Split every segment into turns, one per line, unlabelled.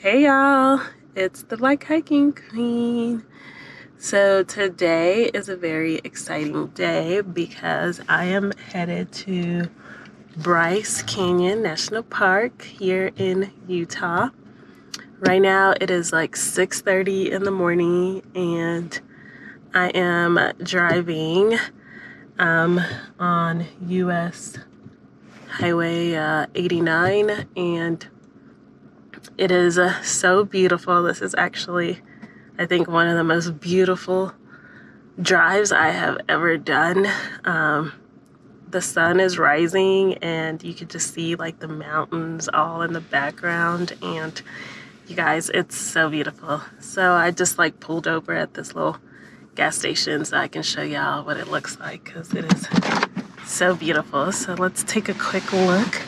Hey y'all, it's the Like Hiking Queen. So today is a very exciting day because I am headed to Bryce Canyon National Park here in Utah. Right now it is like 6:30 in the morning and I am driving on US Highway 89 and it is so beautiful. This is actually, I think, one of the most beautiful drives I have ever done. The sun is rising and you can just see like the mountains all in the background, and you guys, it's so beautiful. So I just like pulled over at this little gas station so I can show y'all what it looks like because it is so beautiful. So let's take a quick look.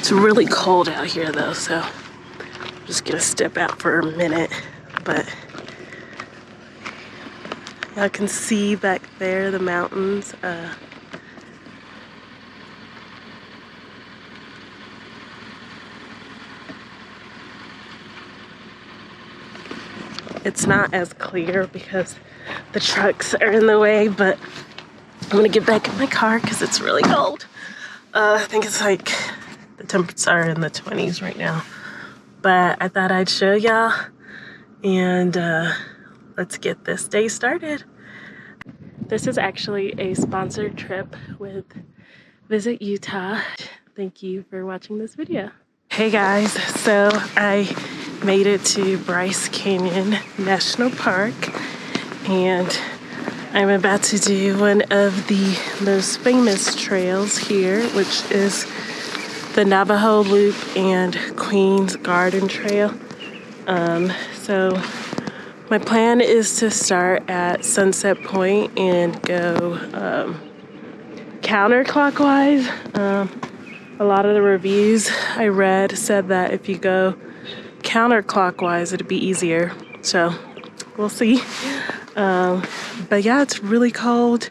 It's really cold out here though, so I'm just gonna step out for a minute, but y'all can see back there the mountains. It's not as clear because the trucks are in the way, but I'm gonna get back in my car because it's really cold. I think it's like the temps are in the 20s right now, but I thought I'd show y'all and let's get this day started. This is actually a sponsored trip with Visit Utah. Thank you for watching this video. Hey guys, so I made it to Bryce Canyon National Park and I'm about to do one of the most famous trails here, which is the Navajo Loop and Queen's Garden Trail. So my plan is to start at Sunset Point and go counterclockwise. A lot of the reviews I read said that if you go counterclockwise, it'd be easier. So we'll see. But yeah, it's really cold.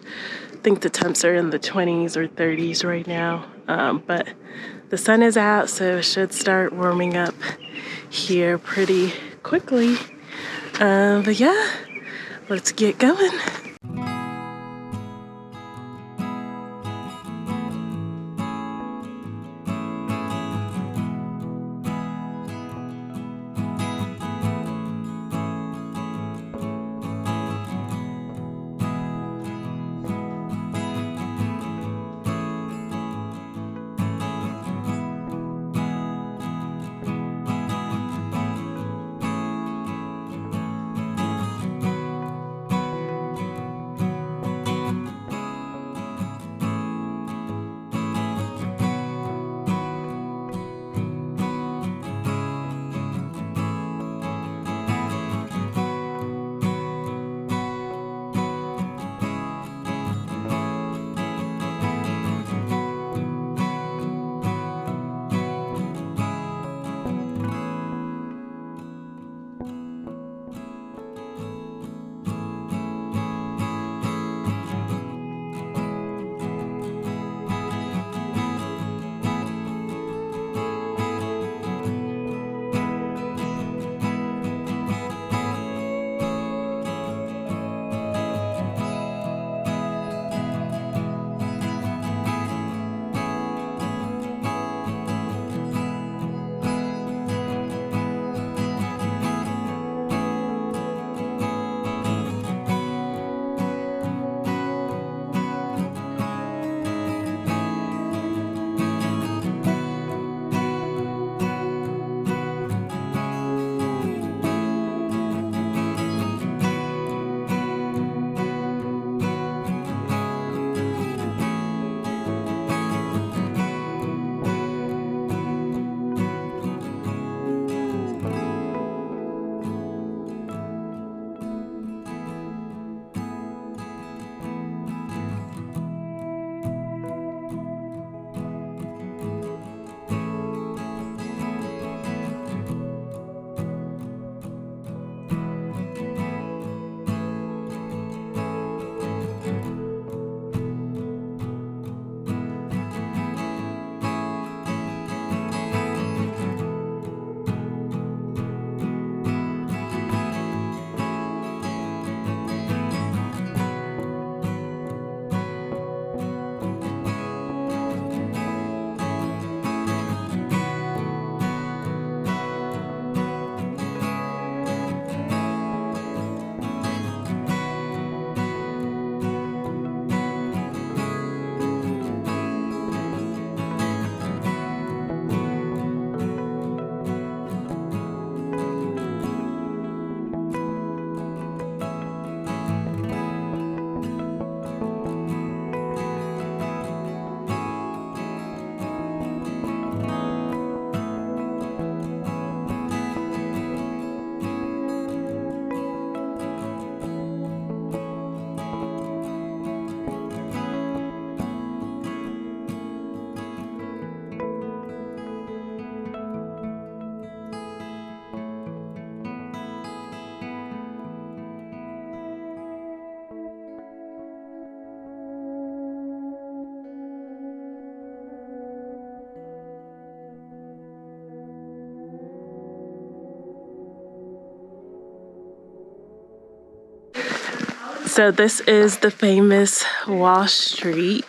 I think the temps are in the 20s or 30s right now. But the sun is out, so it should start warming up here pretty quickly. But yeah, let's get going. So this is the famous Wash Street,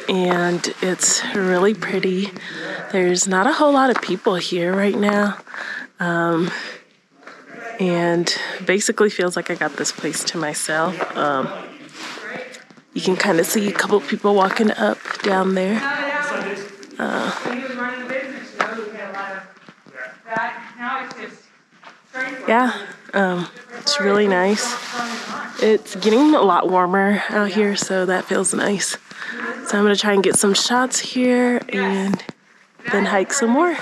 and it's really pretty. There's not a whole lot of people here right now. And basically feels like I got this place to myself. You can kind of see a couple people walking up down there. It's really nice. It's getting a lot warmer out here, so that feels nice. So I'm gonna try and get some shots here and then hike some more.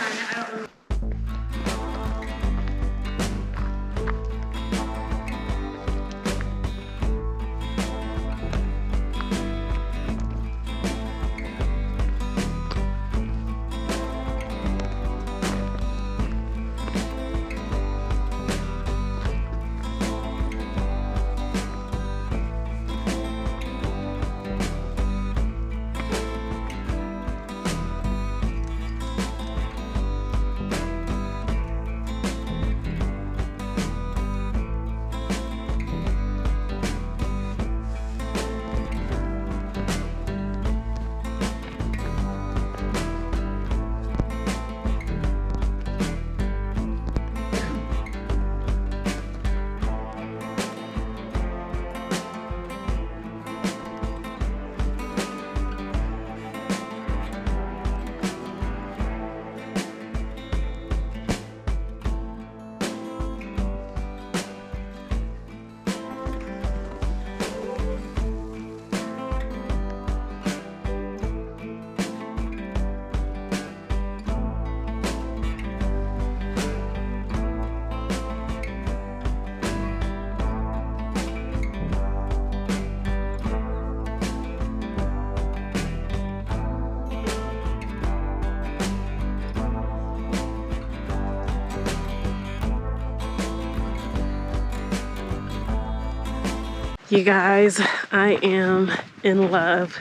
You guys, I am in love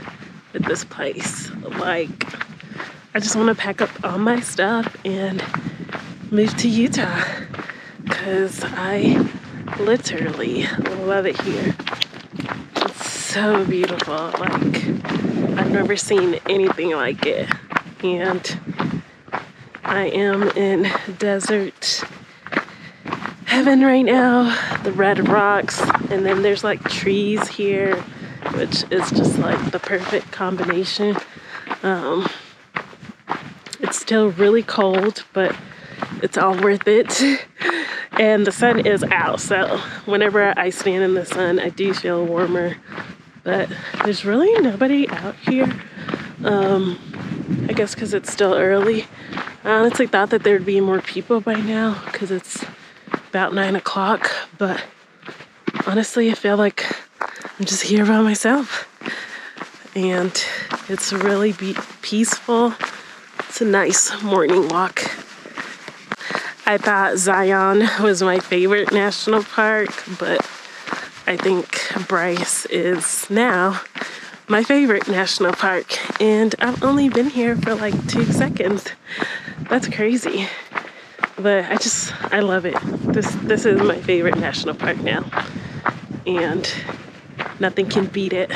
with this place. Like, I just want to pack up all my stuff and move to Utah because I literally love it here. It's so beautiful. Like, I've never seen anything like it. And I am in desert heaven right now. The red rocks, and then there's like trees here, which is just like the perfect combination. It's still really cold, but it's all worth it. And the sun is out, so whenever I stand in the sun, I do feel warmer. But there's really nobody out here. I guess because it's still early. I honestly thought that there'd be more people by now because it's about 9 o'clock, but honestly, I feel like I'm just here by myself. And it's really peaceful. It's a nice morning walk. I thought Zion was my favorite national park, but I think Bryce is now my favorite national park. And I've only been here for like 2 seconds. That's crazy. But I love it. This is my favorite national park now. And nothing can beat it.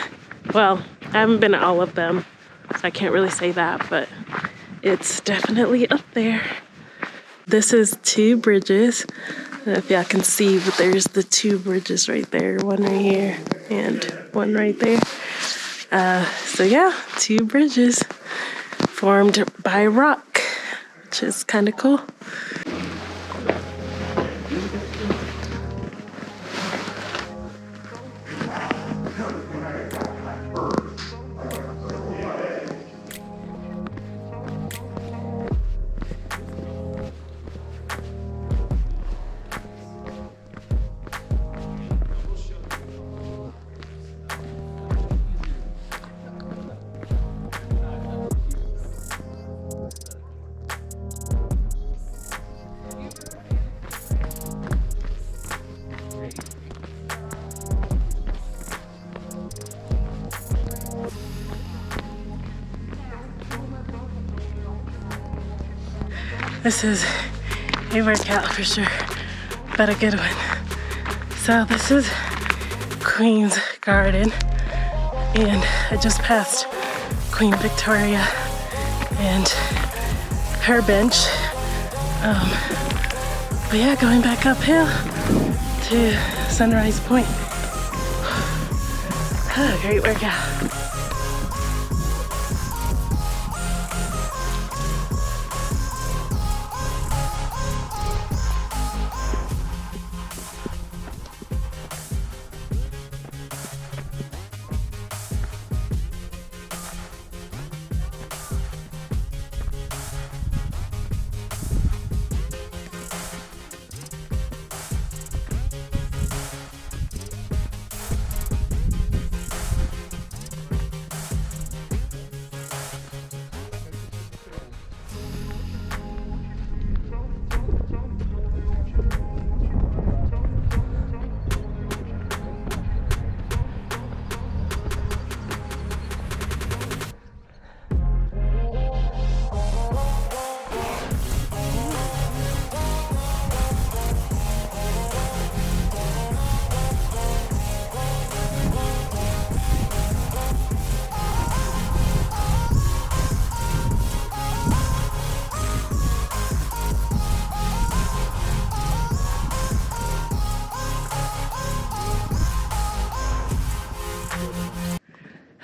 Well, I haven't been to all of them, so I can't really say that, but it's definitely up there. This is 2 bridges. I don't know if y'all can see, but there's the 2 bridges right there. One right here and one right there. So yeah, 2 bridges formed by rock, which is kind of cool. This is a workout for sure, but a good one. So this is Queen's Garden, and I just passed Queen Victoria and her bench. But yeah, going back uphill to Sunrise Point. Great workout.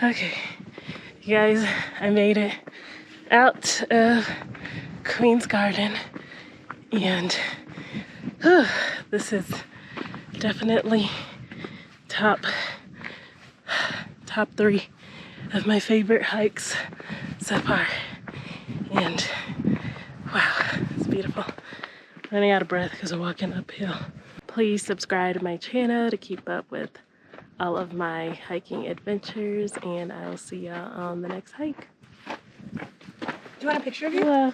Okay, you guys, I made it out of Queen's Garden, and this is definitely top 3 of my favorite hikes so far. And wow, it's beautiful. Running out of breath because I'm walking uphill. Please subscribe to my channel to keep up with all of my hiking adventures, and I'll see y'all on the next hike.
Do you want a picture of you?
Well,